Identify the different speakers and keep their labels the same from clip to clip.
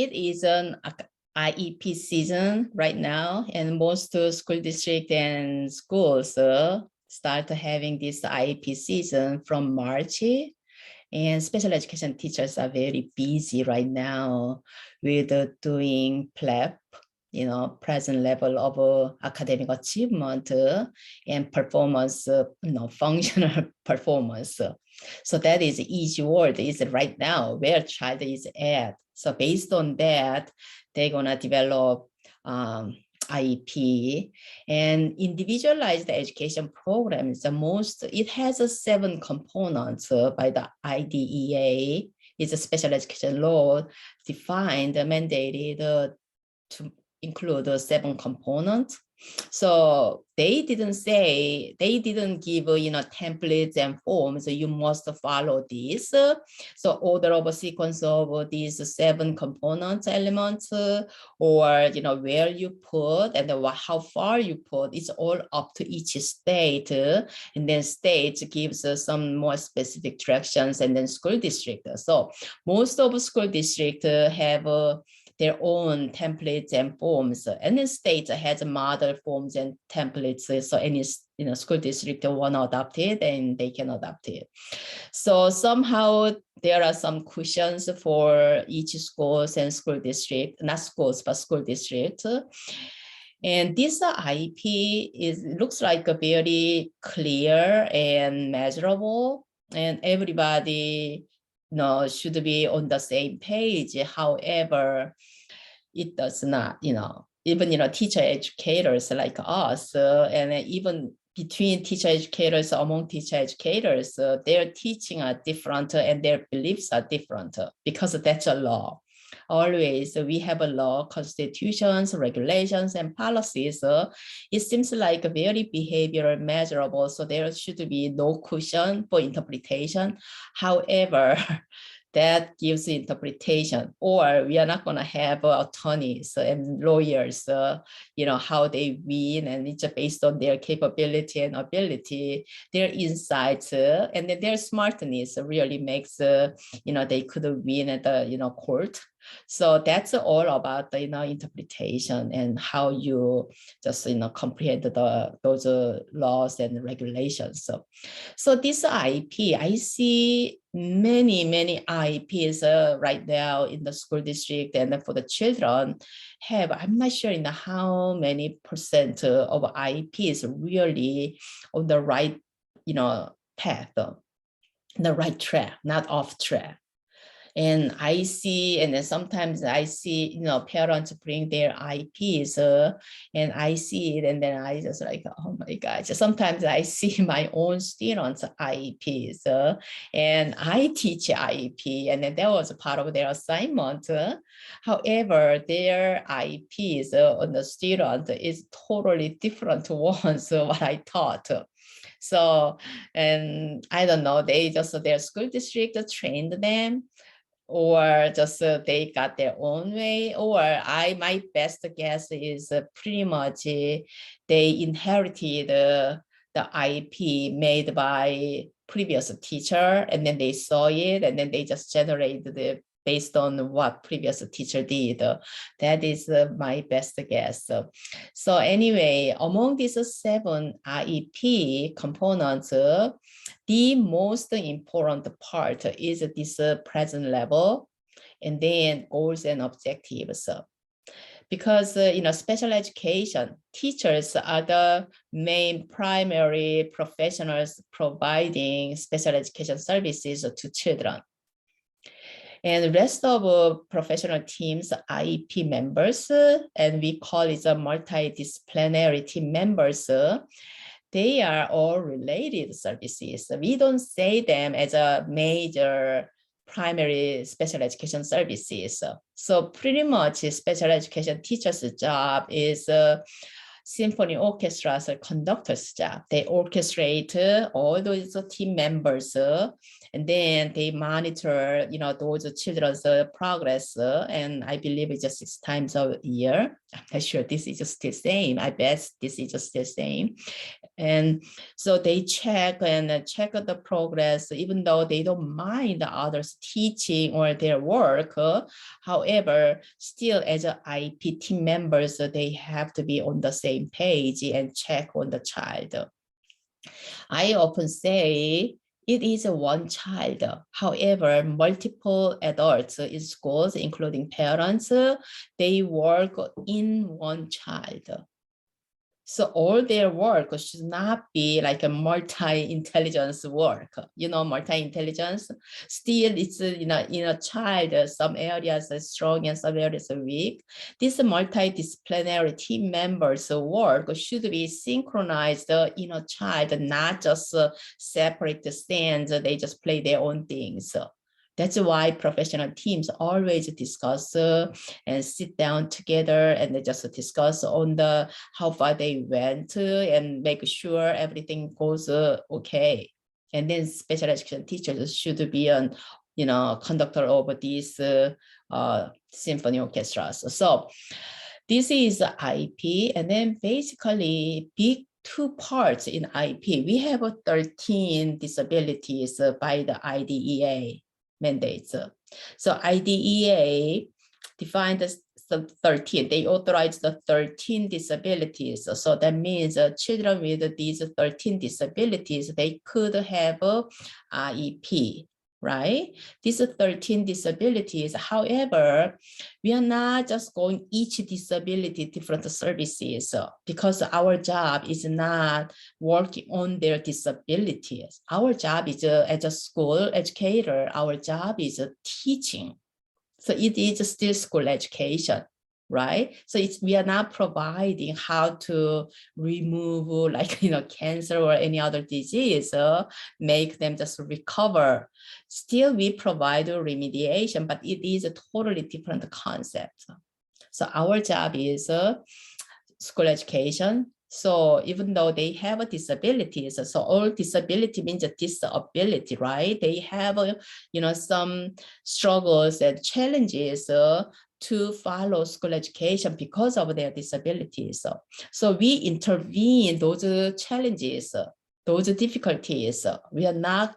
Speaker 1: it is an IEP season right now, and most school districts and schools start having this IEP season from March. And special education teachers are very busy right now with doing PLEP, present level of academic achievement and performance, functional performance. So that is easy word is right now where child is at. So based on that, they're gonna develop IEP and individualized education programs. It has 7 components by the IDEA. It's a special education law defined, mandated to include 7 components. So they didn't give templates and forms. So you must follow this. So order of a sequence of these 7 components elements, or where you put and how far you put. It's all up to each state, and then state gives some more specific directions, and then school district. So most of school districts have their own templates and forms. Any state has model forms and templates. So any school district want to adopt it, and they can adopt it. So somehow there are some cushions for each schools and school district, not schools, but school district. And this IEP looks like a very clear and measurable, and everybody should be on the same page. However, it does not, even, teacher educators like us, and even between teacher educators, among teacher educators, their teaching are different and their beliefs are different because that's a law. Always we have a law, constitutions, regulations, and policies. It seems like very behavioral measurable, so there should be no cushion for interpretation. However, that gives interpretation, or we are not going to have attorneys and lawyers, how they win, and it's based on their capability and ability, their insights, and then their smartness really makes, they could win at the, court. So that's all about the interpretation and how you just comprehend those laws and regulations. So this IEP, I see many IEPs right now in the school district, and for the children I'm not sure how many percent of IEPs really on the right path, the right track, not off track. And I see, and then sometimes I see, parents bring their IEPs, and I see it, and then I just like, oh my God. Sometimes I see my own students' IEPs, and I teach IEP, and then that was a part of their assignment. However, their IEPs on the student is totally different ones what I taught. So, and I don't know, their school district trained them, or just they got their own way, or my best guess is pretty much they inherited the IEP made by previous teacher, and then they saw it, and then they just generated it based on what previous teacher did. That is my best guess. So anyway, among these 7 IEP components, the most important part is this present level, and then goals and objectives. Because special education teachers are the main primary professionals providing special education services to children. And the rest of professional teams, IEP members, and we call it a multidisciplinary team members, they are all related services. We don't say them as a major primary special education services. So pretty much special education teachers' job is symphony orchestra's conductor's job. They orchestrate all those team members and then they monitor, those children's progress, and I believe it's just 6 times a year. I'm not sure this is just the same. I bet this is just the same. And so they check the progress, even though they don't mind the others teaching or their work. However, still as an IEP team members, they have to be on the same page and check on the child. I often say it is one child. However, multiple adults in schools, including parents, they work in one child. So all their work should not be like a multi-intelligence work. Multi-intelligence, still it's in a child, some areas are strong and some areas are weak. This multidisciplinary team members' work should be synchronized in a child, not just separate the stands, they just play their own things. That's why professional teams always discuss and sit down together and they just discuss on how far they went and make sure everything goes okay. And then special education teachers should be an conductor of these symphony orchestras. So this is IEP, and then basically big 2 parts in IEP. We have 13 disabilities by the IDEA mandates. So IDEA defined the 13, they authorized the 13 disabilities. So that means children with these 13 disabilities, they could have a IEP, right? These 13 disabilities, however, we are not just going each disability different services because our job is not working on their disabilities. Our job is as a school educator, our job is teaching. So it is still school education, right? So we are not providing how to remove cancer or any other disease, make them just recover. Still we provide remediation, but it is a totally different concept. So our job is school education. So even though they have disabilities, so all disability means a disability, right? They have, some struggles and challenges to follow school education because of their disabilities. So we intervene those challenges, those difficulties. We are not,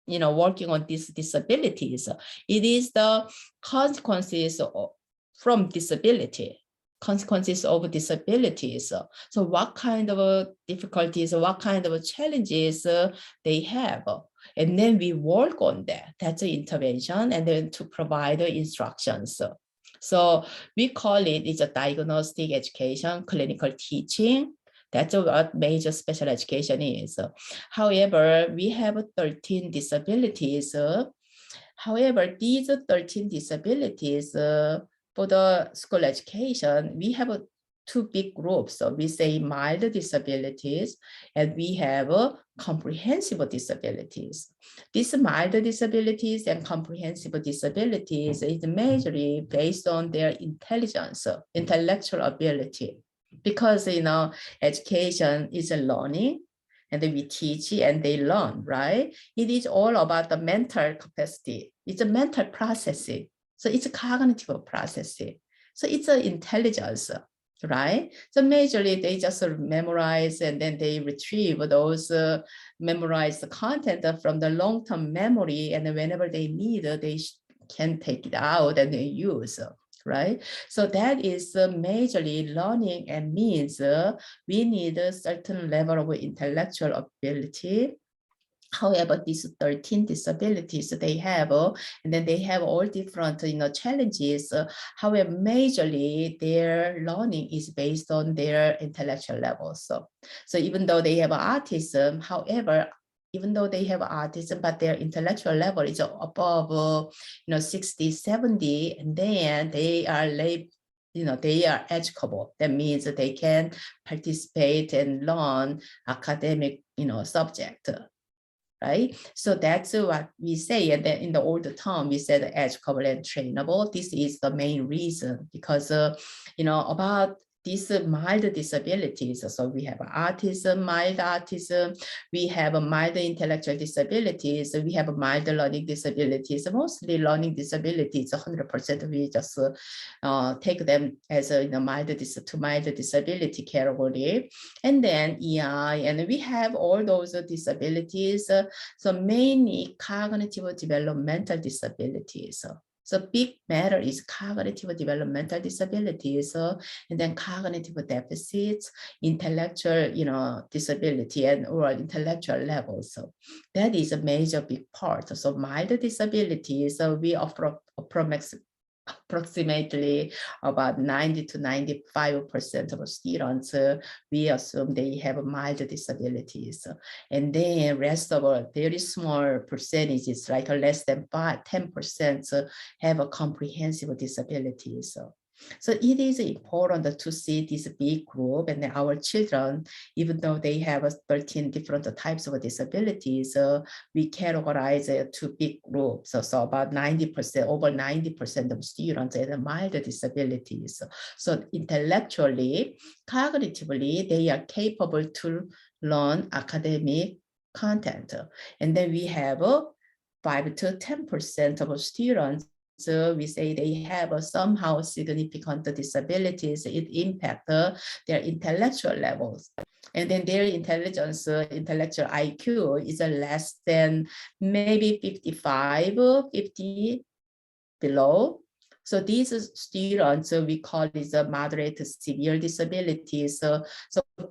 Speaker 1: working on these disabilities. It is the consequences from disability. Consequences of disabilities. So what kind of difficulties, what kind of challenges they have. And then we work on that. That's the intervention, and then to provide the instructions. So we call it's a diagnostic education, clinical teaching. That's what major special education is. However, we have 13 disabilities. However, these 13 disabilities, for the school education, we have 2 big groups. So we say mild disabilities, and we have comprehensive disabilities. These mild disabilities and comprehensive disabilities is majorly based on their intelligence, intellectual ability, because education is a learning, and then we teach and they learn, right? It is all about the mental capacity. It's a mental processing. So it's a cognitive processing. So it's an intelligence, right? So majorly they just memorize and then they retrieve those memorized content from the long-term memory, and whenever they need, they can take it out and they use, right? So that is majorly learning, and means we need a certain level of intellectual ability. However, these 13 disabilities they have, and then they have all different challenges. However, majorly their learning is based on their intellectual levels. So even though they have autism, however, even though they have autism, but their intellectual level is above 60, 70, and then they are they are educable. That means that they can participate and learn academic subject. Right? So that's what we say. And then in the older term, we said educable and trainable. This is the main reason, because, about these mild disabilities. So we have autism, mild autism, we have a mild intellectual disabilities, we have mild learning disabilities, mostly learning disabilities, 100% we just take them as a mild disability category. And then EI, and we have all those disabilities. So mainly cognitive developmental disabilities. So big matter is cognitive developmental disabilities, and then cognitive deficits, intellectual, disability, and or intellectual levels. So that is a major big part. So mild disabilities, we offer approximately about 90 to 95% of students, we assume they have mild disabilities. And then rest of a very small percentages, like less than 10%, have a comprehensive disabilities. So it is important to see this big group, and our children, even though they have 13 different types of disabilities, we categorize it to big groups. So about 90%, over 90% of students have mild disabilities. So intellectually, cognitively, they are capable to learn academic content. And then we have 5 to 10% of students, so we say they have somehow significant disabilities. It impacts their intellectual levels. And then their intelligence, intellectual IQ is less than maybe 55, 50 below. So these students, we call it a moderate to severe disabilities. So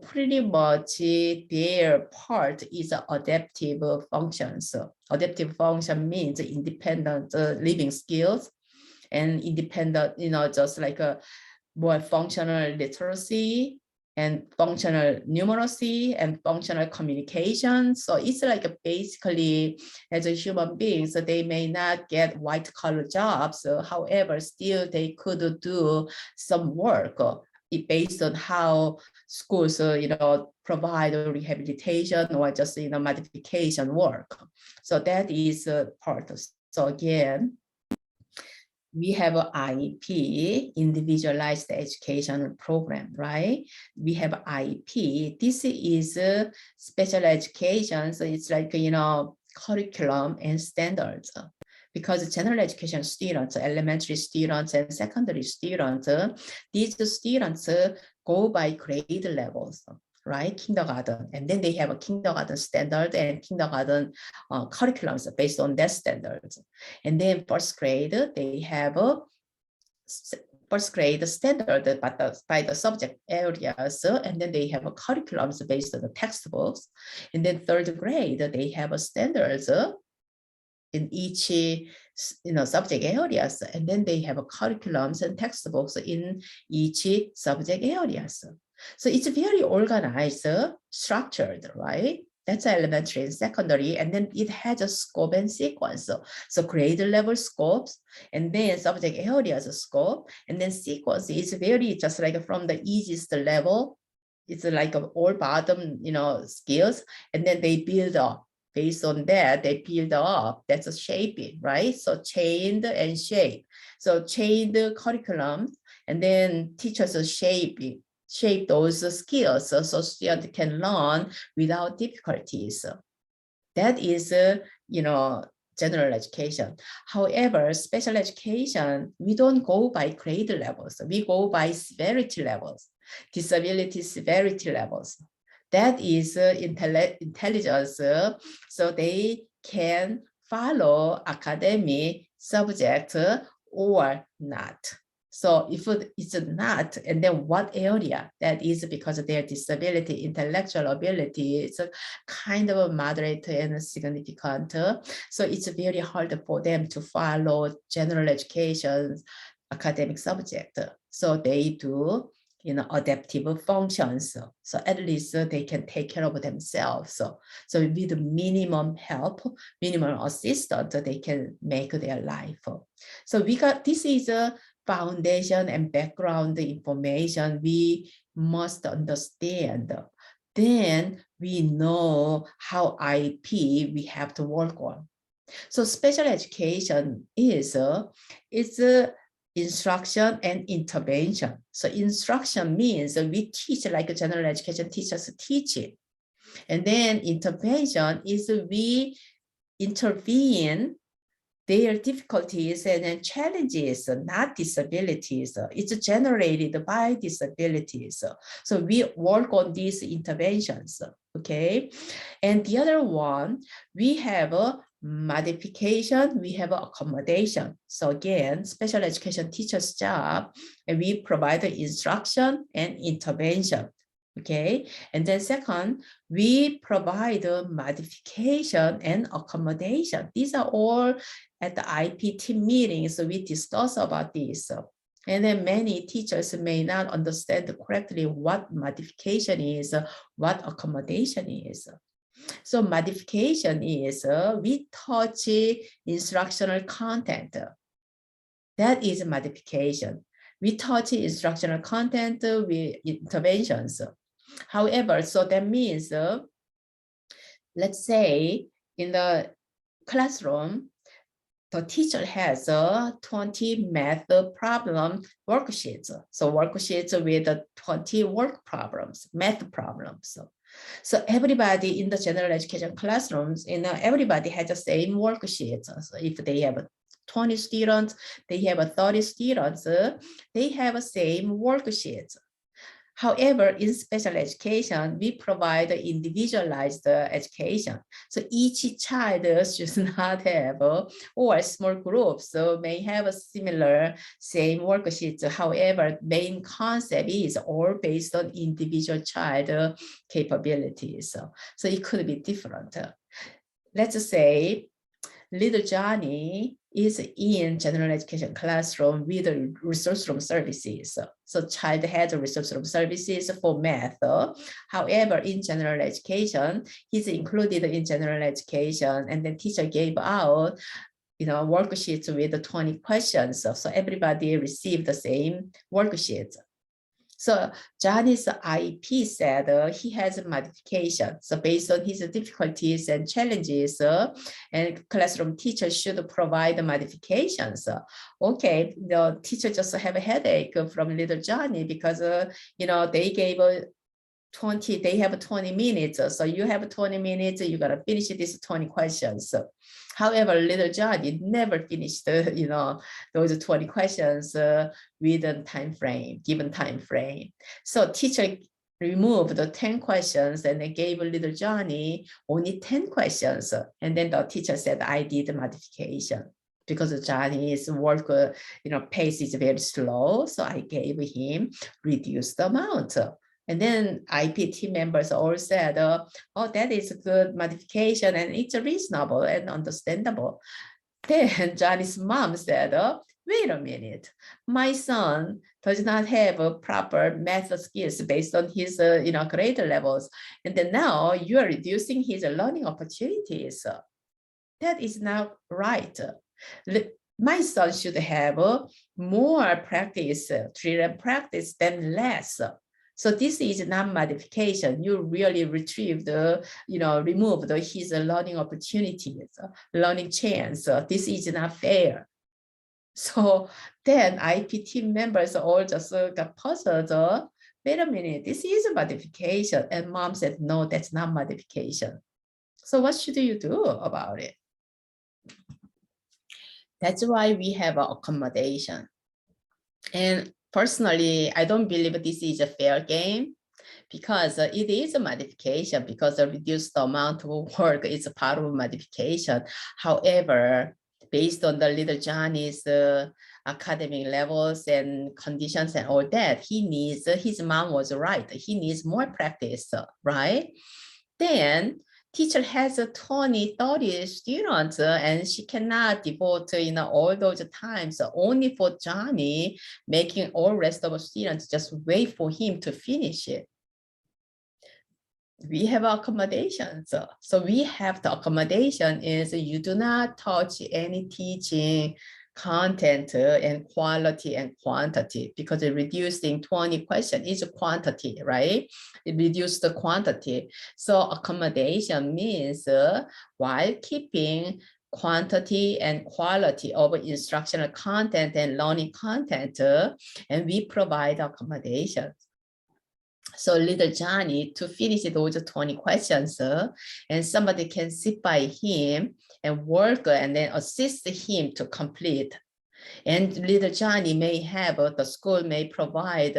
Speaker 1: pretty much their part is adaptive functions. Adaptive function means independent living skills and independent, just like a more functional literacy and functional numeracy and functional communication. So it's like basically, as a human being, so they may not get white collar jobs. However, still they could do some work based on how schools, provide rehabilitation or just, modification work. So that is part of. So again, we have an IEP, Individualized Education Program, right? We have IEP. This is special education. So it's like, curriculum and standards. Because general education students, elementary students and secondary students, these students go by grade levels, right? Kindergarten, and then they have a kindergarten standard and kindergarten curriculums based on that standards. And then first grade, they have a first grade standard by the subject areas, and then they have a curriculums based on the textbooks. And then third grade, they have a standards in each subject areas, and then they have a curriculums and textbooks in each subject areas. So it's very organized, structured, right? That's elementary and secondary, and then it has a scope and sequence. So grade level scopes, and then subject areas scope, and then sequence is very just like from the easiest level. It's like all bottom, skills, and then they build up. Based on that, they build up. That's a shaping, right? So chained and shape. So chained curriculum, and then teachers shape those skills so students can learn without difficulties. That is, general education. However, special education, we don't go by grade levels. We go by severity levels, disability severity levels. That is intelligence, so they can follow academic subject or not. So if it's not, and then what area, that is because of their disability, intellectual ability, it's a kind of a moderate and significant. So it's very hard for them to follow general education academic subject. So they do adaptive functions. So at least they can take care of themselves. So with minimum help, minimum assistance, they can make their life. So this is a foundation and background information we must understand. Then we know how IEP we have to work on. So special education is it's instruction and intervention. So instruction means we teach like general education teachers teach it. And then intervention is we intervene their difficulties and challenges, not disabilities. It's generated by disabilities. So we work on these interventions, okay? And the other one, we have a modification, we have accommodation. So again, special education teacher's job, and we provide the instruction and intervention. Okay, and then second, we provide a modification and accommodation. These are all at the IEP team meetings, so we discuss about this. And then many teachers may not understand correctly what modification is, what accommodation is. So modification is we touch instructional content. That is modification. We touch instructional content with interventions. However, so that means, let's say in the classroom, the teacher has 20 math problem worksheets. So worksheets with 20 work problems, math problems. So everybody in the general education classrooms, everybody has the same worksheets. So if they have 20 students, they have 30 students, they have the same worksheets. However, in special education, we provide individualized education. So each child should not have, or small groups may have a similar same worksheets. However, main concept is all based on individual child capabilities. So it could be different. Let's say little Johnny is in general education classroom with resource room services. So child has resource room services for math. However, in general education, he's included in general education, and the teacher gave out worksheets with 20 questions. So everybody received the same worksheets. So Johnny's IEP said he has a modification. So based on his difficulties and challenges, and classroom teacher should provide the modifications. Okay, the teacher just have a headache from little Johnny because they gave 20, they have 20 minutes. So you have 20 minutes, you gotta finish these 20 questions. However, little Johnny never finished, those 20 questions within time frame, given time frame. So teacher removed the 10 questions and they gave little Johnny only 10 questions. And then the teacher said, I did modification because Johnny's work, pace is very slow. So I gave him reduced amount. And then IEP team members all said, oh, that is a good modification and it's reasonable and understandable. Then Johnny's mom said, wait a minute, my son does not have a proper math skills based on his grade levels. And then now you are reducing his learning opportunities. That is not right. My son should have more practice, drill practice than less. So this is not modification. You really retrieve remove his learning opportunities, learning chance. This is not fair. So then IEP team members all just got puzzled. Wait a minute, this is a modification. And mom said, no, that's not modification. So what should you do about it? That's why we have an accommodation. And personally, I don't believe this is a fair game because it is a modification because the reduced amount of work is a part of a modification. However, based on the little Johnny's academic levels and conditions and all that, his mom was right. He needs more practice, right? Then teacher has 20, 30 students and she cannot devote all those times only for Johnny, making all rest of the students just wait for him to finish it. We have accommodations. So we have the accommodation is you do not touch any teaching content and quality and quantity because reducing 20 questions is a quantity, right? It reduces the quantity. So accommodation means while keeping quantity and quality of instructional content and learning content, and we provide accommodations. So little Johnny, to finish those 20 questions, and somebody can sit by him and work and then assist him to complete. And little Johnny may have, the school may provide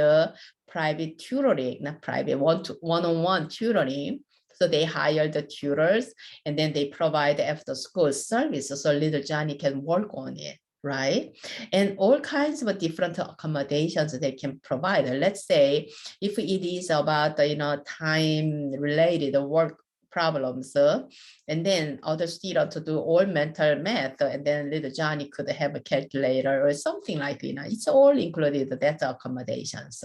Speaker 1: private tutoring, not private, one-on-one tutoring. So they hire the tutors and then they provide after school service so little Johnny can work on it, right? And all kinds of different accommodations they can provide. Let's say if it is about, time related work problems, and then other students to do all mental math, and then little Johnny could have a calculator or something like, it's all included, that's accommodations.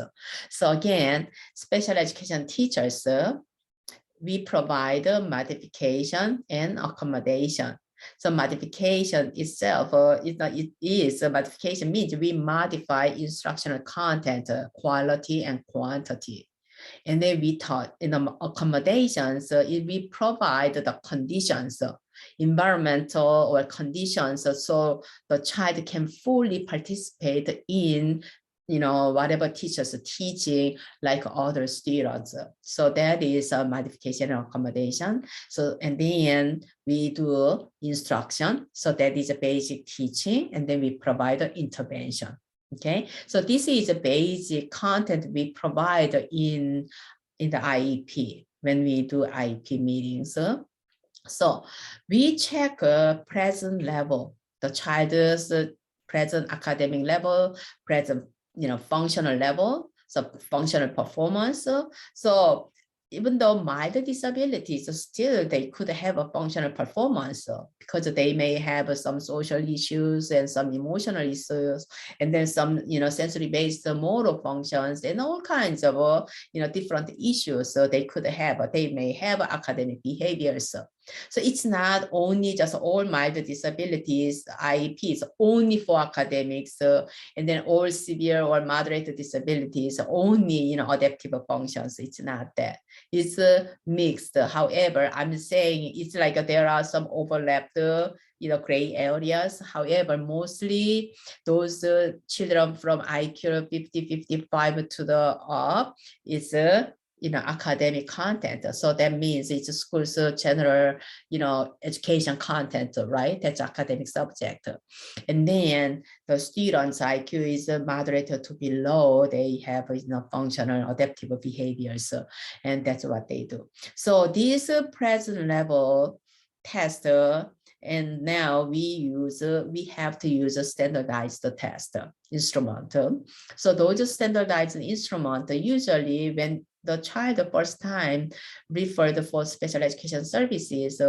Speaker 1: So again, special education teachers, we provide modification and accommodation. So modification itself, modification means we modify instructional content, quality and quantity. And then we taught in the accommodations, we provide the conditions, environmental or conditions, so the child can fully participate in whatever teachers are teaching like other students. So that is a modification and accommodation. So, and then we do instruction. So that is a basic teaching, and then we provide an intervention. Okay, so this is a basic content we provide in the IEP when we do IEP meetings. So we check present level, the child's present academic level, present functional level, so functional performance. So even though mild disabilities, still they could have a functional performance because they may have some social issues and some emotional issues, and then some sensory-based motor functions and all kinds of different issues. So they could have, they may have academic behaviors. So it's not only just all mild disabilities, IEPs only for academics, and then all severe or moderate disabilities only adaptive functions. It's not that. It's mixed. However, I'm saying it's like there are some overlapped gray areas. However, mostly those children from IQ 50, 55 to the up is academic content. So that means it's school's general, education content, right? That's academic subject. And then the students' IQ is moderate to below. They have, functional adaptive behaviors, and that's what they do. So this present level test, and now we have to use a standardized test instrument. So those standardized instruments, usually when the child the first time referred for special education services,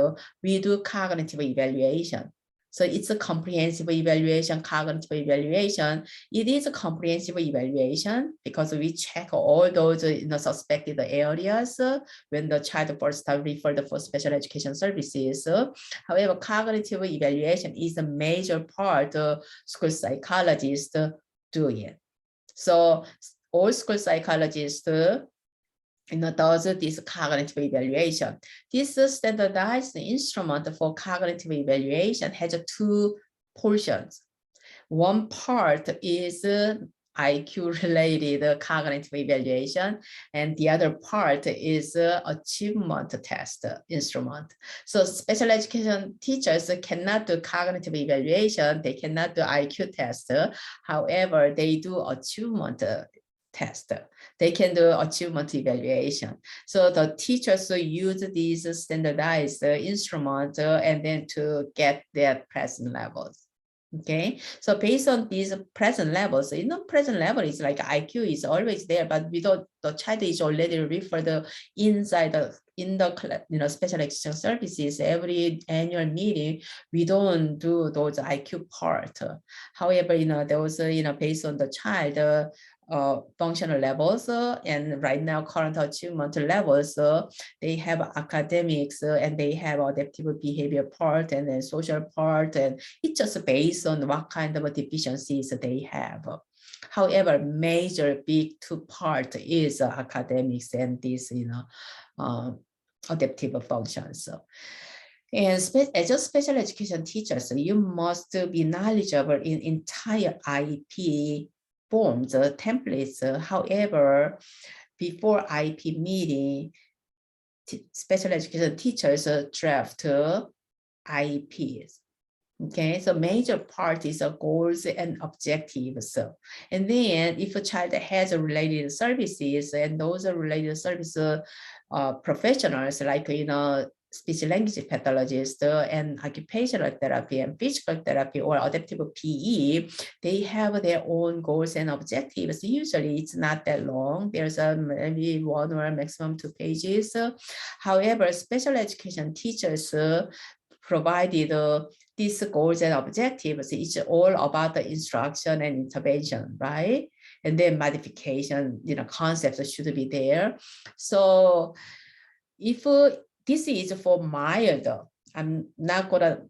Speaker 1: we do cognitive evaluation. So it's a comprehensive evaluation, cognitive evaluation. It is a comprehensive evaluation because we check all those suspected areas when the child first time referred for special education services. However, cognitive evaluation is a major part of school psychologists do it. So all school psychologists does this cognitive evaluation. This standardized instrument for cognitive evaluation has two portions. One part is IQ related cognitive evaluation, and the other part is achievement test instrument. So special education teachers cannot do cognitive evaluation, they cannot do IQ test. However, they do achievement test. They can do achievement evaluation. So the teachers use these standardized instruments and then to get their present levels. Okay, so based on these present levels, present level is like IQ is always there, but the child is already referred inside in the special education services. Every annual meeting, we don't do those IQ part. However, those based on the child functional levels, and right now current achievement levels, they have academics and they have adaptive behavior part and then social part, and it's just based on what kind of deficiencies they have. However, major big two part is academics and this adaptive functions. And as a special education teacher, so you must be knowledgeable in entire IEP forms, templates. However, before IEP meeting, special education teachers draft IEPs. Okay, so major part is goals and objectives. And then if a child has related services, and those are related service professionals like, speech language pathologist and occupational therapy and physical therapy or adaptive PE, they have their own goals and objectives. Usually it's not that long. There's maybe 1 or maximum 2 pages. However, special education teachers provided these goals and objectives. It's all about the instruction and intervention, right? And then modification, concepts should be there. So if this is for mild, I'm not gonna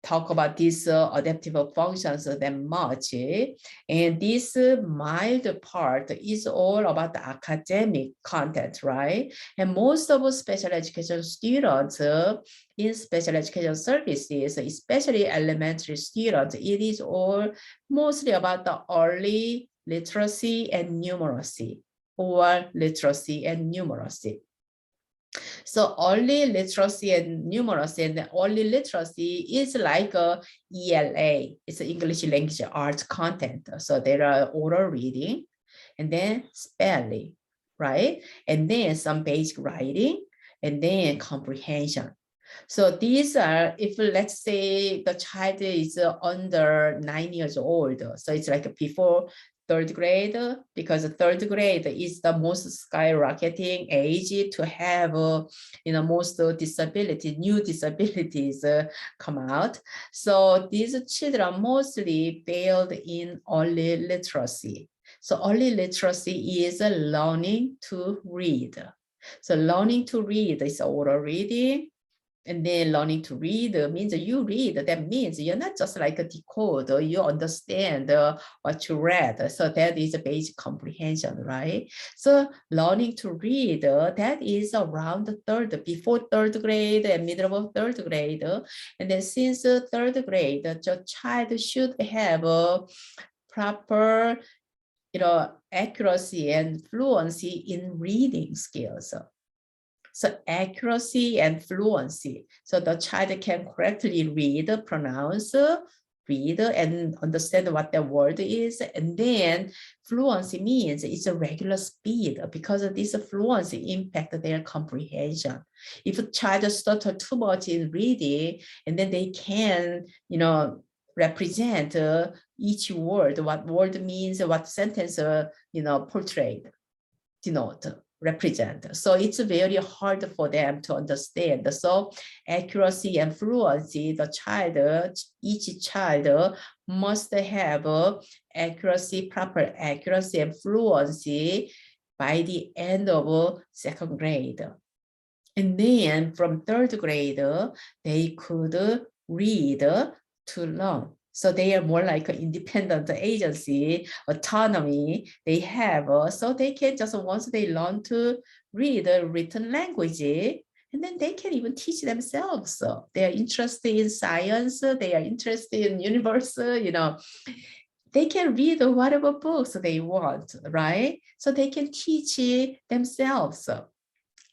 Speaker 1: talk about these adaptive functions that much. And this mild part is all about the academic content, right? And most of special education students in special education services, especially elementary students, it is all mostly about the early literacy and numeracy, or literacy and numeracy. So early literacy and numeracy, and the early literacy is like a ELA. It's English language arts content. So there are oral reading, and then spelling, right? And then some basic writing, and then comprehension. So these are, if let's say the child is under 9 years old, so it's like before 3rd grade, because 3rd grade is the most skyrocketing age to have, most disability, new disabilities come out. So these children mostly failed in early literacy. So early literacy is learning to read. So learning to read is oral reading. And then learning to read means you read. That means you're not just like a decoder, you understand what you read. So that is a basic comprehension, right? So learning to read, that is around before 3rd grade and middle of 3rd grade. And then since 3rd grade, the child should have a proper, accuracy and fluency in reading skills. So accuracy and fluency. So the child can correctly read, pronounce, read, and understand what the word is. And then fluency means it's a regular speed, because of this fluency impact their comprehension. If a child stutter too much in reading, and then they can, represent each word, what word means, what sentence, portrayed, denote, represent. So it's very hard for them to understand. So accuracy and fluency, each child must have accuracy, proper accuracy and fluency by the end of 2nd grade. And then from 3rd grade, they could read to learn. So they are more like an independent agency, autonomy they have. So they can just, once they learn to read a written language, and then they can even teach themselves. So they are interested in science, they are interested in universe, they can read whatever books they want, right? So they can teach themselves.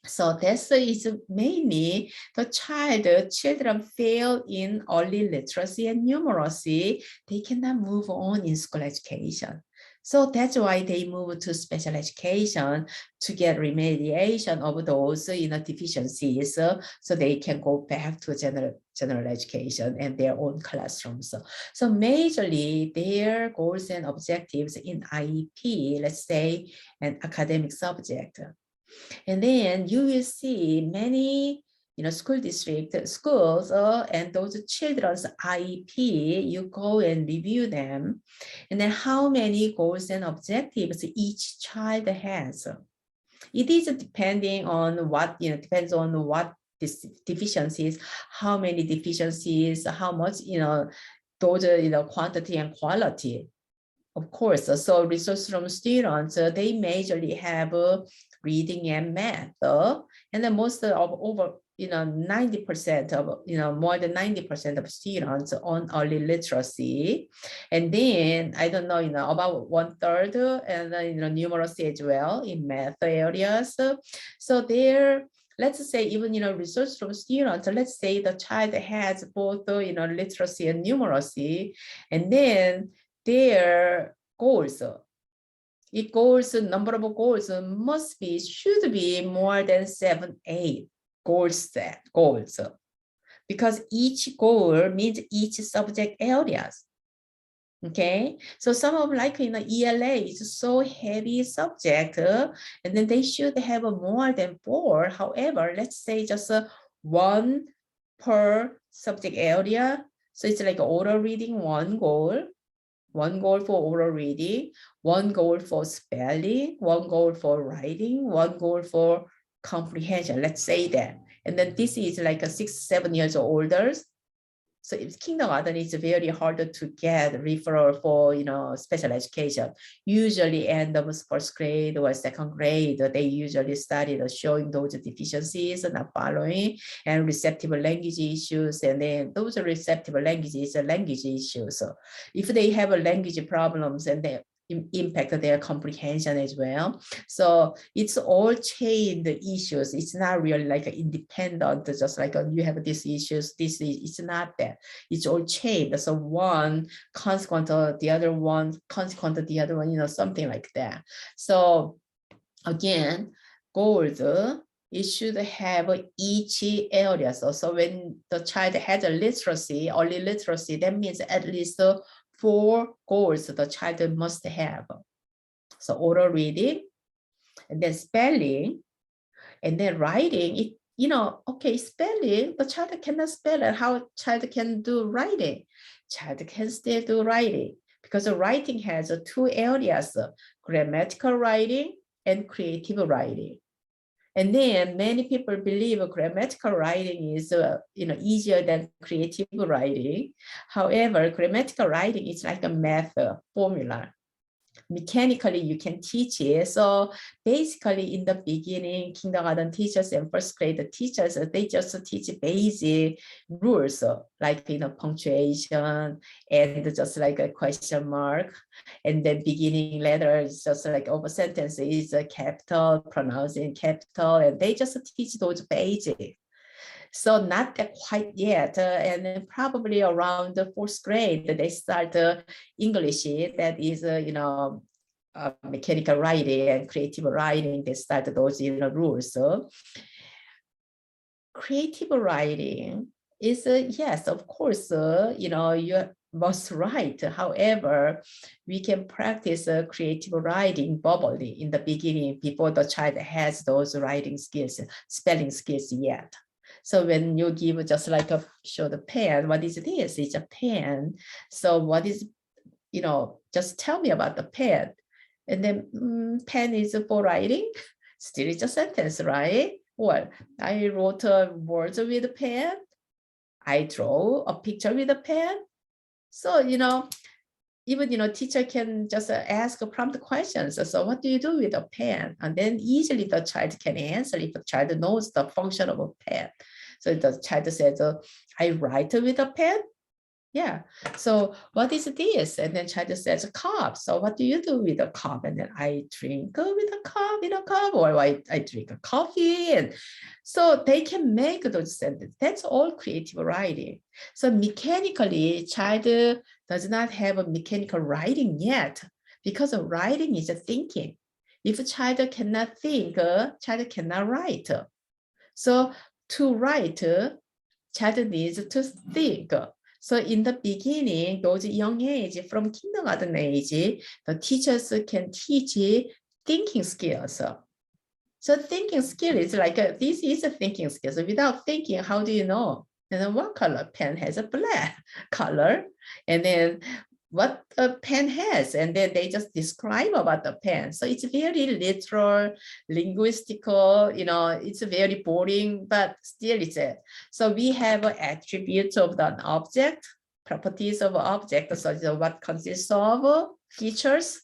Speaker 1: So this is mainly the children fail in early literacy and numeracy. They cannot move on in school education. So that's why they move to special education to get remediation of those deficiencies, so they can go back to general education and their own classrooms. So majorly their goals and objectives in IEP, let's say an academic subject. And then you will see many, school district, schools, and those children's IEP, you go and review them. And then how many goals and objectives each child has. It is depending on what, depends on what deficiencies, how many deficiencies, how much, those, quantity and quality. Of course, so resource room students, they majorly have reading and math, and then most of 90% of, more than 90% of students on early literacy. And then, I don't know, about 1/3, and then, numeracy as well in math areas. So there, let's say even, research from students, let's say the child has both, literacy and numeracy, and then their goals, number of goals should be more than 7, 8 goals, because each goal means each subject areas. Okay, so some of like ELA is so heavy subject, and then they should have more than 4. However, let's say just 1 per subject area. So it's like oral reading, 1 goal for oral reading, 1 goal for spelling, 1 goal for writing, 1 goal for comprehension. Let's say that. And then this is like a 6, 7 years or older. So if kindergarten, it's very hard to get referral for, special education. Usually end of 1st grade or 2nd grade, they usually started showing those deficiencies, not following, and receptive language issues. And then those receptive languages are language issues. So if they have language problems, and they impact their comprehension as well. So it's all chained issues. It's not really like independent, just like you have these issues, it's not that. It's all chained. So one consequent of the other one, consequent of the other one, something like that. So again, goals, it should have each area. So when the child has a literacy, early literacy, that means at least 4 goals the child must have. So oral reading, and then spelling, and then writing. Okay, spelling, the child cannot spell it. How child can do writing? Child can still do writing, because the writing has 2 areas, grammatical writing and creative writing. And then many people believe grammatical writing is easier than creative writing. However, grammatical writing is like a math formula. Mechanically, you can teach it. So basically, in the beginning, kindergarten teachers and 1st grade teachers, they just teach basic rules, like punctuation and just like a question mark. And then beginning letter is just like over sentence is a capital, pronouncing capital, and they just teach those basics. So not that quite yet, and then probably around the 4th grade, they start English, that is, mechanical writing and creative writing. They start those, rules. So creative writing is, yes, of course, you must write. However, we can practice creative writing verbally in the beginning before the child has those writing skills, spelling skills yet. So when you give just like show the pen, what is this? It's a pen. So what is, just tell me about the pen. And then pen is for writing. Still it's a sentence, right? Or I wrote words with a pen. I draw a picture with a pen. So, even, teacher can just ask prompt questions. So what do you do with a pen? And then easily the child can answer if the child knows the function of a pen. So the child says, I write with a pen. Yeah. So what is this? And then child says, a cup. So what do you do with a cup? And then I drink with a cup, in a cup, or I drink a coffee. And so they can make those sentences. That's all creative writing. So mechanically, child does not have a mechanical writing yet, because writing is a thinking. If a child cannot think, child cannot write. So to write, child needs to think. So in the beginning, those young age, from kindergarten age, the teachers can teach thinking skills. So thinking skill is like, this is a thinking skill. So without thinking, how do you know? And then what color pen has a black color? And then what a pen has, and then they just describe about the pen. So it's very literal, linguistical, it's very boring, but still it's it. So we have attributes of the object, properties of object, so what consists of features,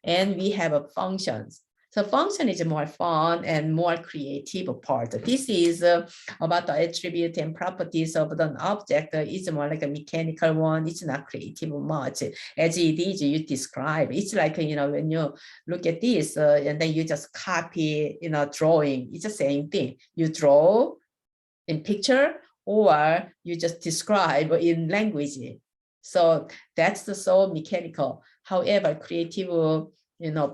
Speaker 1: and we have functions. So function is more fun and more creative part. This is about the attribute and properties of an object. It's more like a mechanical one. It's not creative much. As it is, you describe. It's like, when you look at this and then you just copy, drawing. It's the same thing. You draw in picture or you just describe in language. So that's the so mechanical. However, creative,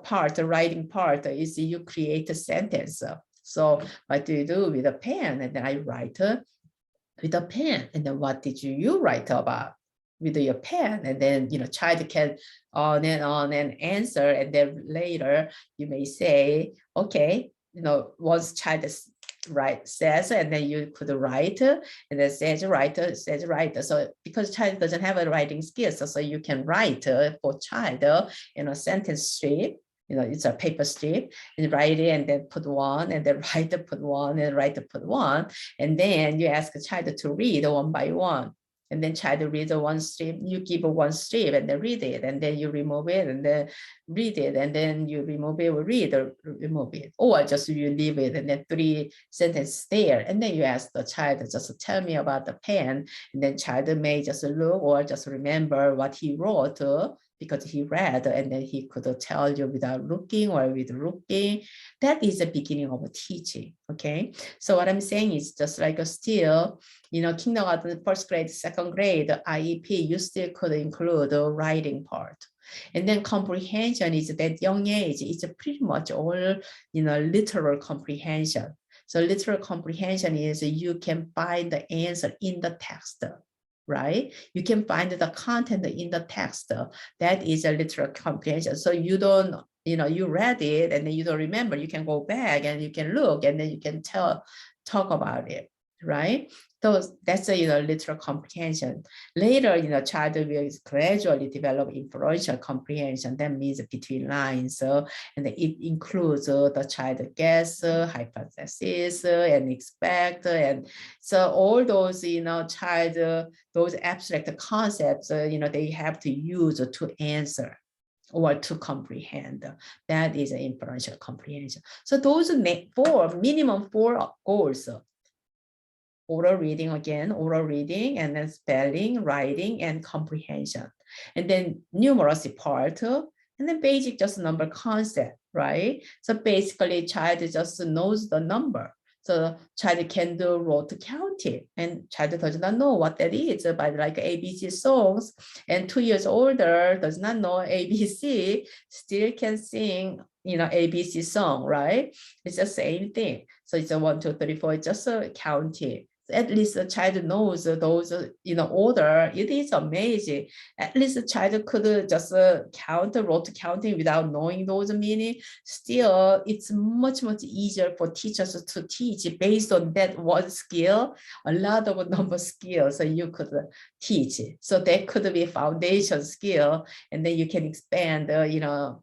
Speaker 1: part, the writing part is you create a sentence. So what do you do with a pen? And then I write with a pen. And then what did you write about with your pen? And then, child can on and answer. And then later you may say, okay, once child says, and then you could write, and then says writer. So because child doesn't have a writing skills, so you can write for child, sentence strip. It's a paper strip, and write it, and then put one, and then write, put one, and write, put one, and then you ask the child to read one by one. And then child reads one strip, you give one strip and then read it, and then you remove it and then read it, and then you remove it, read or remove it, or just you leave it and then 3 sentences there, and then you ask the child just tell me about the pen, and then child may just look or just remember what he wrote because he read, and then he could tell you without looking or with looking. That is the beginning of teaching, okay? So what I'm saying is just like still, kindergarten, first grade, second grade, IEP, you still could include the writing part. And then comprehension is that young age, it's pretty much all, literal comprehension. So literal comprehension is you can find the answer in the text, right? You can find the content in the text. That is a literal comprehension. So you don't, you read it and then you don't remember, you can go back and you can look and then you can talk about it, right? So that's a literal comprehension. Later, child will gradually develop inferential comprehension. That means between lines, and it includes the child guess, hypothesis, and expect, and so all those child those abstract concepts, they have to use to answer or to comprehend. That is an inferential comprehension. So those minimum 4 goals. Oral reading again, oral reading, and then spelling, writing, and comprehension. And then numeracy part, and then basic just number concept, right? So basically child just knows the number. So child can do rote counting, and child does not know what that is, but like ABC songs, and 2 years older does not know ABC, still can sing, ABC song, right? It's the same thing. So it's a 1, 2, 3, 4, it's just a counting. At least the child knows those, order. It is amazing. At least the child could just count, rote counting without knowing those meaning. Still, it's much, much easier for teachers to teach based on that one skill, a lot of number skills you could teach. So that could be foundation skill, and then you can expand,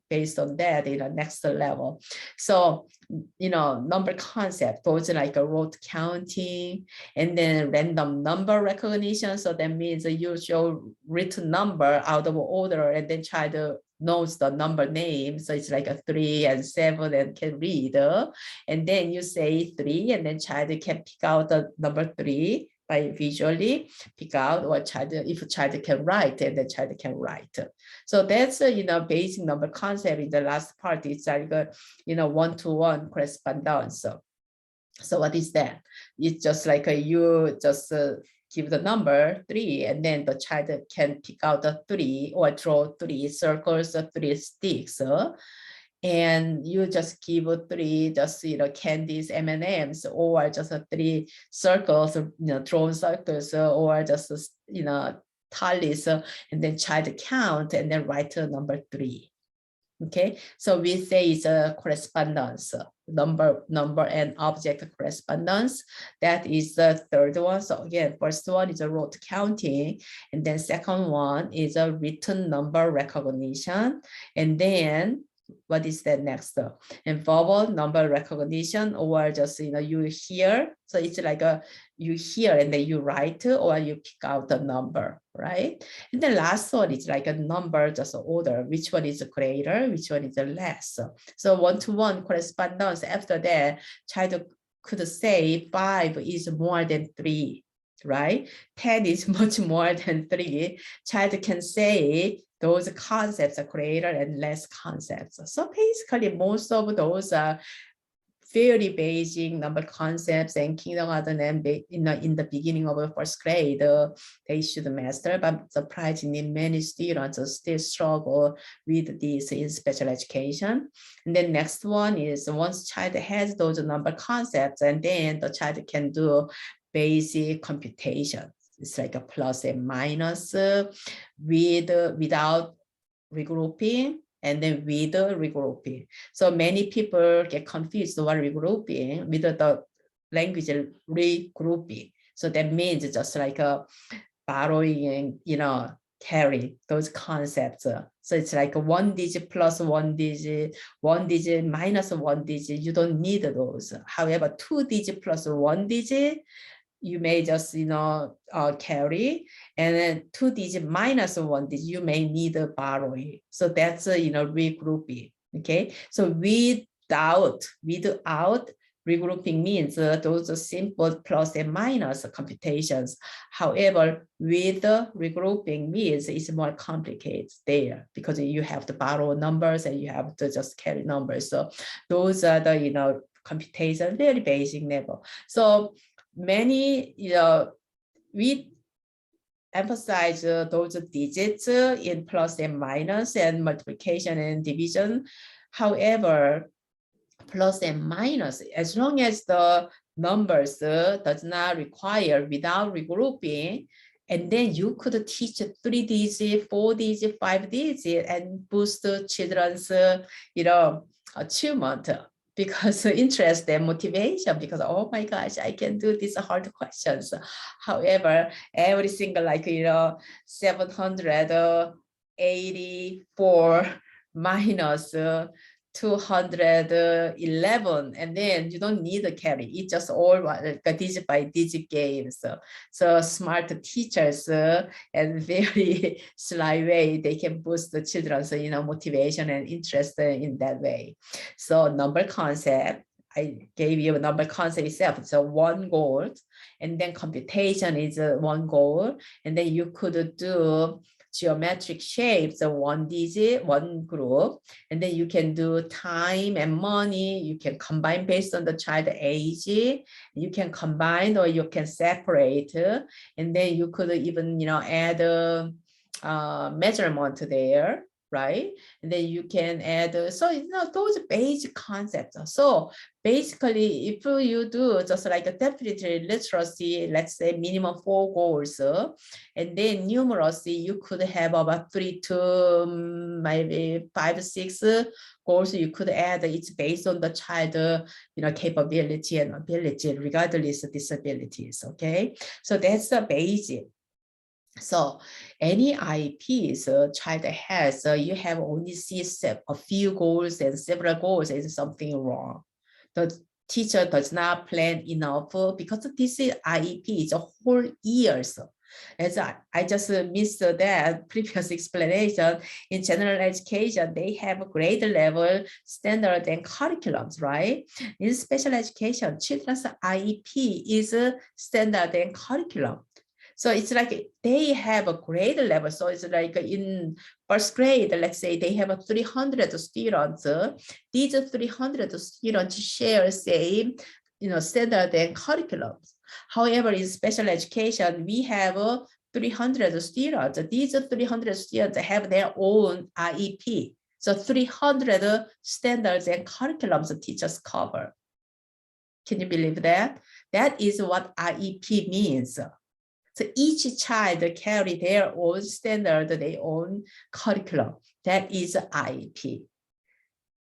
Speaker 1: based on that, next level. So, number concept, those like a rote counting, and then random number recognition. So that means you show written number out of order, and then child knows the number name. So it's like a 3 and 7 and can read. And then you say 3, and then child can pick out the number 3 by visually pick out, or if child can write, and the child can write. So that's basic number concept. In the last part, it's like one-to-one correspondence. So what is that? It's just like you just give the number 3, and then the child can pick out the 3 or draw 3 circles or 3 sticks. And you just give 3 just candies, M&Ms, or just 3 circles, drawn circles, or just tallies, and then child count and then write number 3. Okay, so we say it's a correspondence, number and object correspondence. That is the third one. So again, first one is a rote counting, and then second one is a written number recognition, and then what is that next? And verbal number recognition, or just, you hear. So it's like you hear and then you write, or you pick out the number, right? And the last one is like a number, just order, which one is greater, which one is less. So one-to-one correspondence. After that, child could say 5 is more than 3, right? 10 is much more than 3. Child can say those concepts are greater and less concepts. So basically, most of those are very basic number concepts and kindergarten and in the beginning of the first grade, they should master. But surprisingly, many students still struggle with this in special education. And then next one is, once child has those number concepts, and then the child can do basic computation. It's like a plus and minus without regrouping, and then with regrouping. So many people get confused what regrouping with the language regrouping. So that means just like borrowing and carry those concepts. So it's like 1 digit plus 1 digit, 1 digit minus 1 digit. You don't need those. However, 2 digit plus 1 digit, you may just carry, and then 2 digit minus 1 digit, you may need borrowing. So that's regrouping. Okay, so without regrouping means those are simple plus and minus computations. However, with regrouping means it's more complicated there, because you have to borrow numbers and you have to just carry numbers. So those are the computation, very basic level. So many, we emphasize those digits in plus and minus and multiplication and division. However, plus and minus, as long as the numbers does not require without regrouping, and then you could teach 3 digit, 4 digit, 5 digit, and boost the children's, achievement, because interest and motivation, because, oh my gosh, I can do these hard questions. However, every single 784 minus 211, and then you don't need a carry. It's just all digit by digit games. So smart teachers and very sly way, they can boost the children's motivation and interest in that way. So number concept, I gave you a number concept itself. So one goal, and then computation is one goal, and then you could do geometric shapes, 1 digit, 1 group, and then you can do time and money. You can combine based on the child age. You can combine or you can separate, and then you could even add measurement there, right? And then you can add, so those basic concepts. So basically, if you do just like a definitely literacy, let's say minimum 4 goals, and then numeracy, you could have about 3 to maybe 5, 6 goals you could add. It's based on the child, capability and ability, regardless of disabilities. Okay, so that's the basic. So any IEPs child has, you have only see a few goals and several goals, is something wrong. The teacher does not plan enough, because this is IEP, it's a whole year. So as I just missed that previous explanation, in general education, they have a grade level standard and curriculums, right? In special education, children's IEP is a standard and curriculum. So it's like they have a grade level. So it's like in first grade, let's say they have 300 students. These 300 students share same, standard and curriculums. However, in special education, we have 300 students. These 300 students have their own IEP. So 300 standards and curriculums teachers cover. Can you believe that? That is what IEP means. So each child carry their own standard, their own curriculum. That is IEP.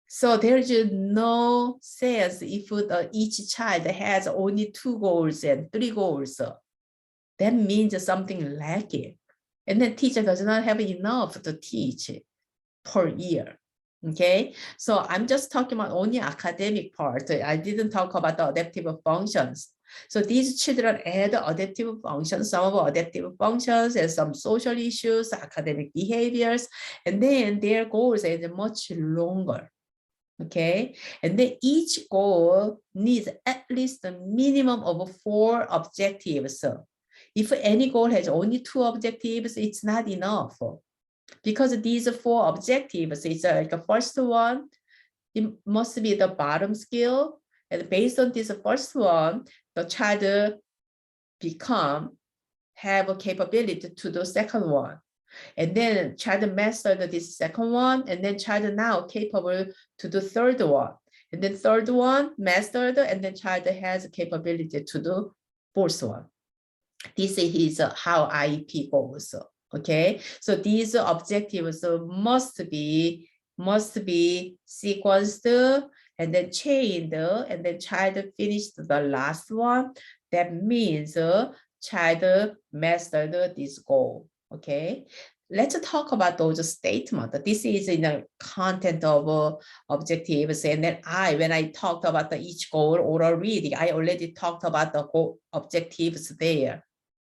Speaker 1: So there's no sense if each child has only 2 goals and 3 goals. That means something lacking. And then teacher does not have enough to teach per year. Okay, so I'm just talking about only academic part. I didn't talk about the adaptive functions. So these children add adaptive functions, some of adaptive functions and some social issues, academic behaviors, and then their goals are much longer. Okay, and then each goal needs at least a minimum of 4 objectives. If any goal has only 2 objectives, it's not enough. Because these 4 objectives, it's like the first one, it must be the bottom skill. And based on this first one, the child have a capability to do second one. And then child mastered this second one, and then child now capable to do third one. And then third one mastered, and then child has capability to do fourth one. This is how IEP goes. Okay, so these objectives must be sequenced and then chained, and then child finished the last one. That means child mastered this goal. Okay, let's talk about those statements. This is in the content of objectives. And then when I talked about each goal oral reading, I already talked about the goal objectives there.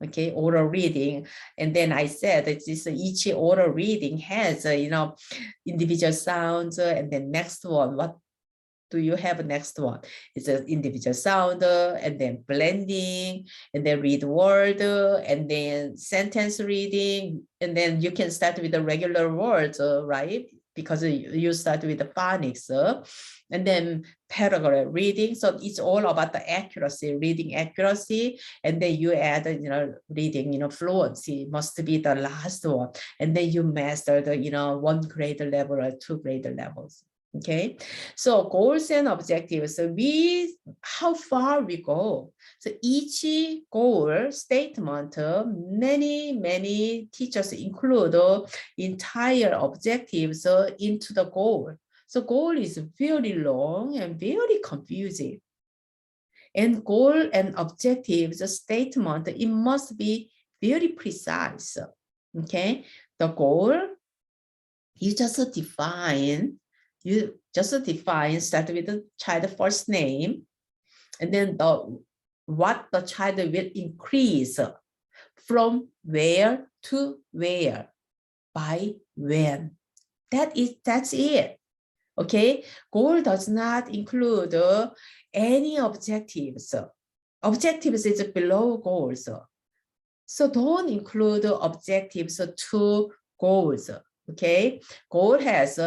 Speaker 1: Okay, oral reading. And then I said that each oral reading has, individual sounds. And then next one, what do you have next one? It's an individual sound, and then blending, and then read word, and then sentence reading. And then you can start with the regular words, right? Because you start with the phonics, and then paragraph reading. So it's all about the accuracy, reading accuracy. And then you add, reading, fluency must be the last one. And then you master the, 1 grade level or 2 grade levels. Okay, so goals and objectives, how far we go. So each goal statement, many teachers include entire objectives into the goal. So goal is very long and very confusing. And goal and objectives statement, it must be very precise. Okay, the goal, you just define, start with the child first name, and then what the child will increase from where to where, by when. That's it. Okay, goal does not include any objectives. Objectives is below goals. So don't include objectives to goals. Okay, goal has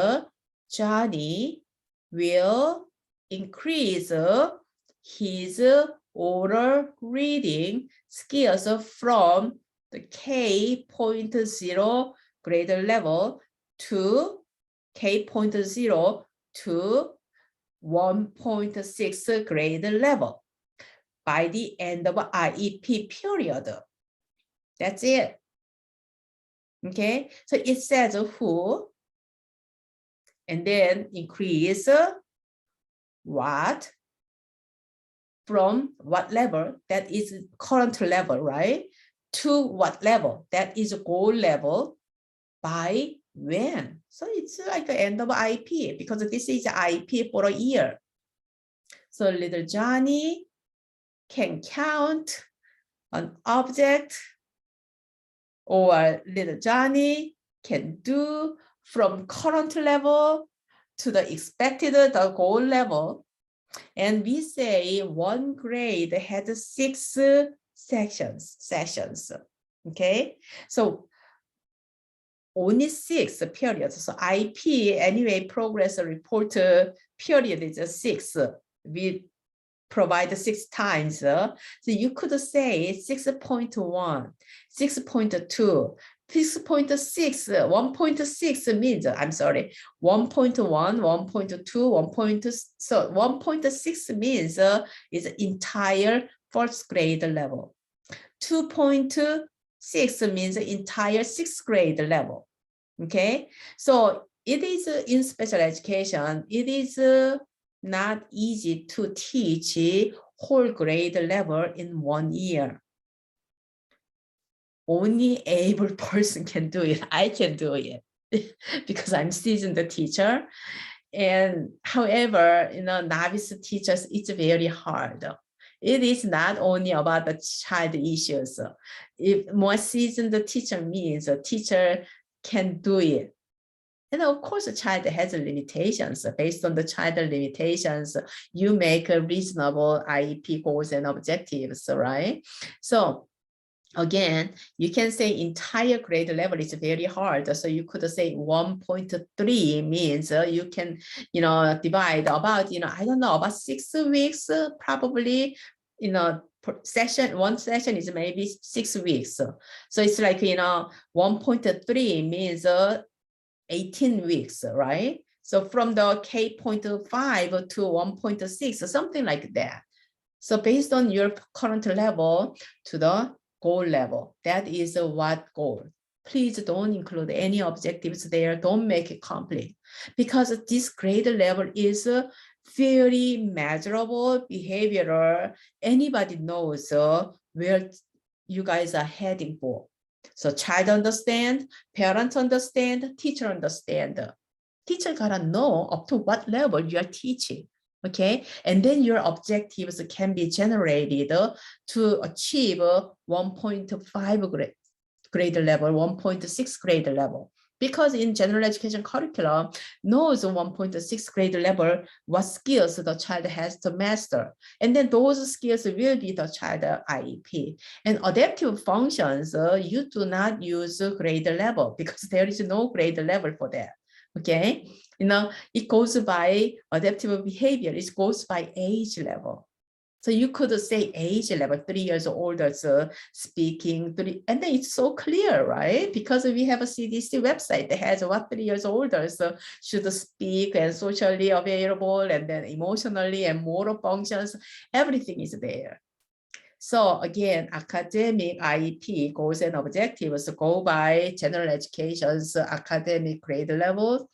Speaker 1: Johnny will increase his oral reading skills from the K.0 grade level to K.0 to 1.6 grade level by the end of IEP period. That's it. Okay, so it says who, and then increase what, from what level, that is current level, right, to what level, that is goal level, by when. So it's like the end of IEP, because this is IEP for a year. So little Johnny can count an object, or little Johnny can do from current level to the expected, the goal level. And we say 1 grade had 6 sessions. Okay, so only 6 periods. So IEP anyway, progress report period is 6. We provide 6 times. So you could say 6.1, 6.2, 6.6, 1.6 means, I'm sorry, 1.1, 1.2, so 1.6 means is entire first grade level. 2.6 means entire 6th grade level. Okay, so it is in special education, it is not easy to teach whole grade level in 1 year. Only able person can do it. I can do it. because I'm seasoned teacher. And however, novice teachers, it's very hard. It is not only about the child issues. If more seasoned teacher means a teacher can do it. And of course, the child has limitations. Based on the child limitations, you make a reasonable IEP goals and objectives, right? So again, you can say entire grade level is very hard. So you could say 1.3 means you can, divide about, I don't know, about 6 weeks, probably, one session is maybe 6 weeks. So it's like, 1.3 means 18 weeks, right? So from the K.5 to 1.6, something like that. So based on your current level to the goal level, that is what goal. Please don't include any objectives there. Don't make it complete, because this grade level is very measurable behavioral. Anybody knows where you guys are heading for. So child understand, parents understand, teacher understand. Teacher gotta know up to what level you are teaching. Okay, and then your objectives can be generated to achieve 1.5 grade level, 1.6 grade level. Because in general education curriculum knows 1.6 grade level what skills the child has to master. And then those skills will be the child IEP. And adaptive functions, you do not use grade level because there is no grade level for that. Okay, it goes by adaptive behavior. It goes by age level. So you could say age level, 3 years older, so speaking, and then it's so clear, right? Because we have a CDC website that has what 3 years older, so should speak and socially available, and then emotionally and motor functions, everything is there. So again, academic IEP goals and objectives go by general education's academic grade level,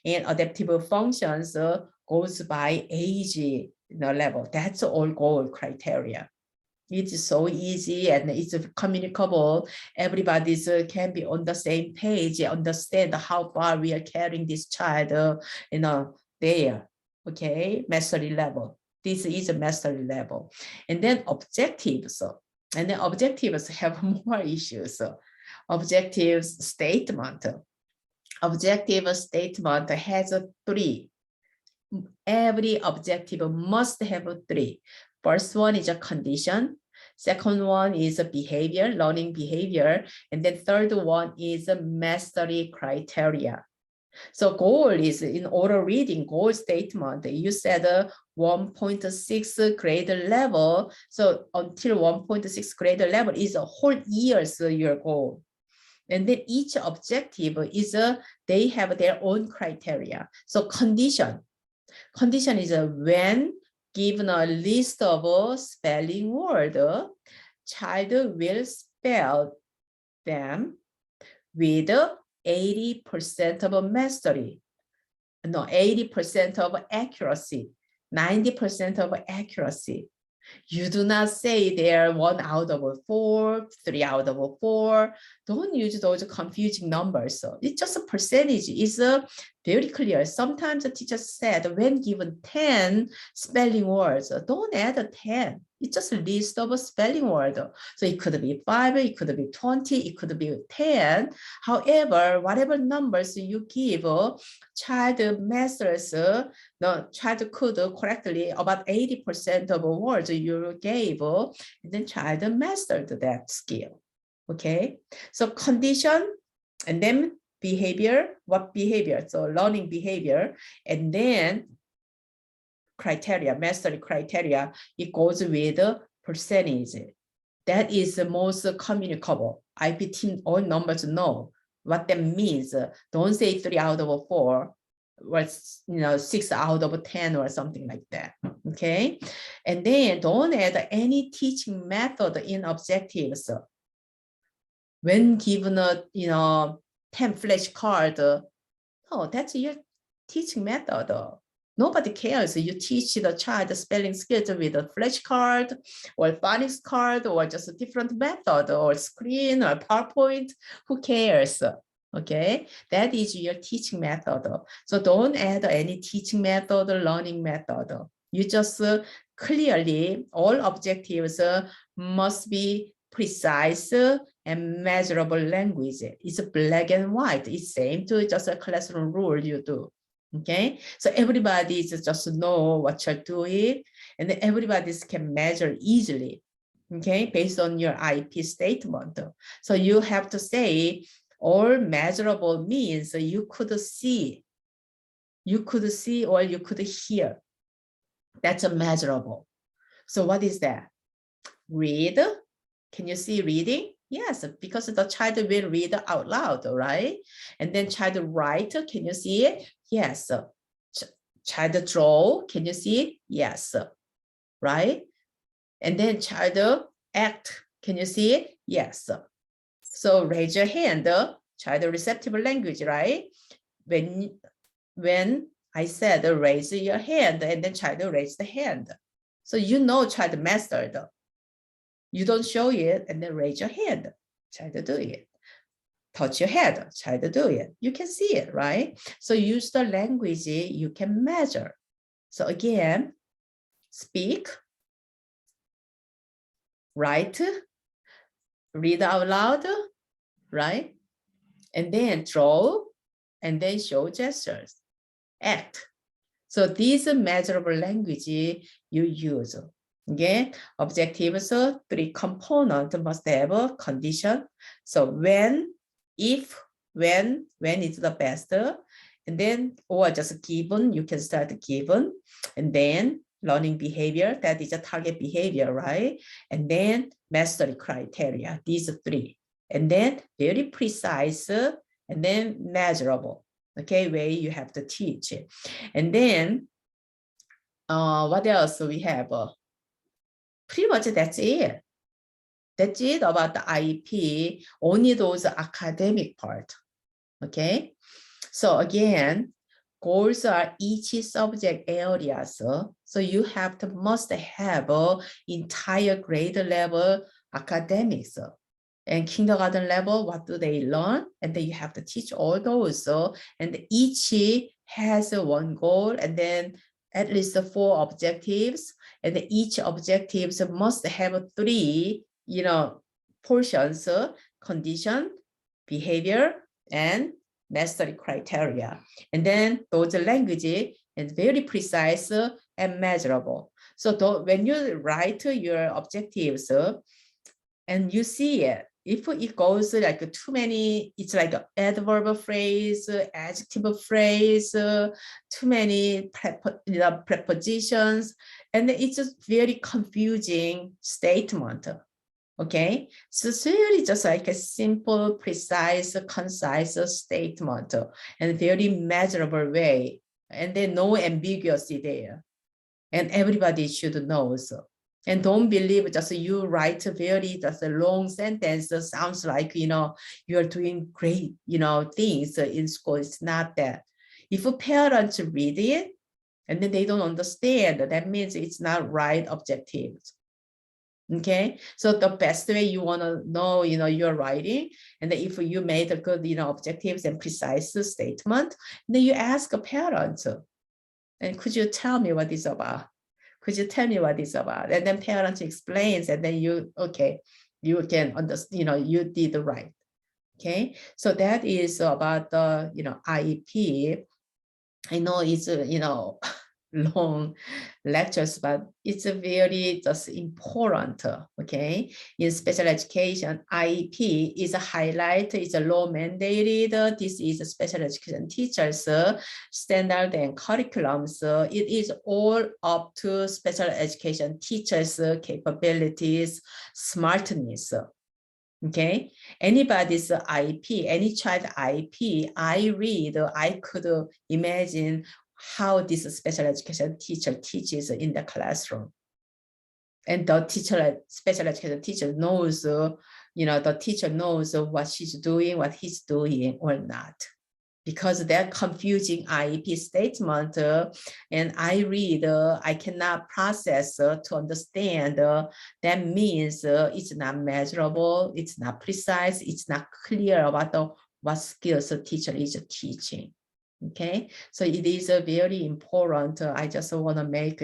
Speaker 1: and adaptive functions goes by age level. That's all goal criteria. It's so easy and it's communicable. Everybody can be on the same page, understand how far we are carrying this child, there. Okay, mastery level. This is a mastery level. And then objectives. And then objectives have more issues. Objectives statement. Objective statement has 3. Every objective must have 3. First one is a condition. Second one is a behavior, learning behavior. And then third one is a mastery criteria. So goal is in oral reading, goal statement. You said 1.6 grade level. So until 1.6 grade level is a whole year's your goal. And then each objective is they have their own criteria. So condition is when given a list of spelling words, child will spell them with 80% of mastery, no, 80% of accuracy, 90% of accuracy. You do not say they're 1 out of 4, 3 out of 4. Don't use those confusing numbers. So it's just a percentage. It's very clear. Sometimes the teacher said when given 10 spelling words, don't add a 10. It's just a list of a spelling word. So it could be 5, it could be 20, it could be 10. However, whatever numbers you give, child masters, the child could correctly about 80% of words you gave, and then child mastered that skill. Okay, so condition, and then behavior. What behavior? So learning behavior, and then criteria, mastery criteria. It goes with percentage. That is the most communicable. IEP team, all numbers know what that means. Don't say 3 out of 4. Or 6 out of 10 or something like that. Okay, and then don't add any teaching method in objectives. When given a 10 flashcard, oh, that's your teaching method. Nobody cares. You teach the child spelling skills with a flashcard or phonics card or just a different method or screen or PowerPoint. Who cares? Okay, that is your teaching method. So don't add any teaching method or learning method. You just clearly, all objectives must be precise and measurable language. It's black and white. It's same to just a classroom rule you do. Okay, so everybody just know what you're doing, and everybody can measure easily. Okay, based on your IEP statement. So you have to say all measurable means you could see or you could hear. That's a measurable. So what is that? Read. Can you see reading? Yes, because the child will read out loud, right? And then child write. Can you see it? Yes. Child draw. Can you see it? Yes. Right? And then child act. Can you see it? Yes. So raise your hand. Child receptive language, right? When I said raise your hand, and then child raise the hand. So you know child mastered. You don't show it and then raise your hand. Child do it. Touch your head. Child do it. You can see it, right? So use the language you can measure. So again, speak, write, read out loud, right? And then draw, and then show gestures, act. So these measurable language you use. Okay, objectives, 3 components must have a condition. So when, if, when is the best, and then, or just given, you can start given, and then learning behavior, that is a target behavior, right? And then mastery criteria, these 3. And then very precise, and then measurable, okay, way you have to teach it. And then what else we have? Pretty much that's it. That's it about the IEP, only those academic part, okay? So again, goals are each subject areas. So you have to must have entire grade level academics. And kindergarten level, what do they learn? And then you have to teach all those. And each has one goal, and then at least 4 objectives. And each objectives must have 3, portions: condition, behavior, and mastery criteria. And then those language is very precise and measurable. So when you write your objectives and you see it, if it goes like too many, it's like adverb phrase, adjective phrase, too many prepositions, and it's just very confusing statement. Okay, so it's really just like a simple, precise, concise statement and very measurable way, and then no ambiguity there, and everybody should know. So, and don't believe just you write a very just a long sentence sounds like you're doing great things in school. It's not that. If parents read it and then they don't understand, that means it's not right objectives. Okay, so the best way you want to know your writing, and then if you made a good objectives and precise statement, then you ask a parent, and could you tell me what it's about? Could you tell me what it's about? And then parent explains, and then you can understand, you did right. Okay, so that is about the IEP. I know it's long lectures, but it's a very just important. Okay, in special education, IEP is a highlight, it's a law mandated. This is a special education teachers standard and curriculums. It is all up to special education teachers capabilities, smartness. Okay, anybody's IEP, any child IEP, I could imagine how this special education teacher teaches in the classroom. And the special education teacher knows, the teacher knows what she's doing, what he's doing or not. Because they're confusing IEP statement, and I cannot process to understand. That means it's not measurable, it's not precise, it's not clear about what skills a teacher is teaching. Okay, so it is a very important. I just want to make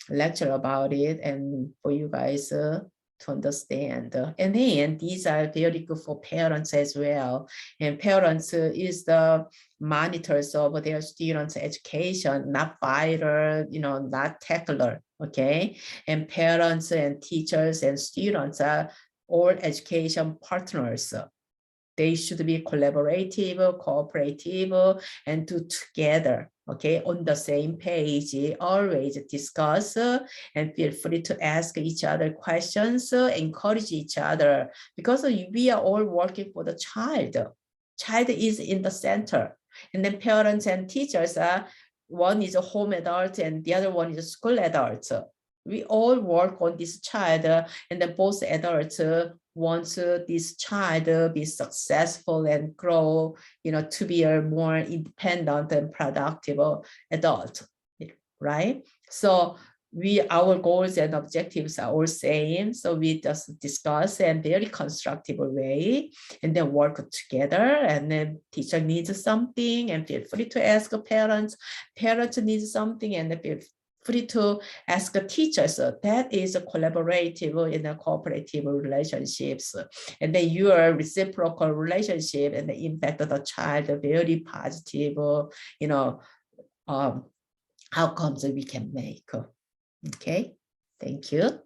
Speaker 1: lecture about it and for you guys to understand. And then these are very good for parents as well. And parents is the monitors of their students' education, not fighter, not tackler. Okay, and parents and teachers and students are all education partners. They should be collaborative, cooperative, and do together, okay, on the same page, always discuss and feel free to ask each other questions, encourage each other, because we are all working for the child. Child is in the center. And then parents and teachers are, one is a home adult and the other one is a school adult. We all work on this child, and then both adults want this child to be successful and grow, to be a more independent and productive adult, right? So our goals and objectives are all same. So we just discuss in very constructive way and then work together. And then teacher needs something and feel free to ask parents. Parents need something and feel free to ask teachers. That is a collaborative and a cooperative relationships. And then your reciprocal relationship and the impact of the child, very positive, outcomes that we can make. Okay, thank you.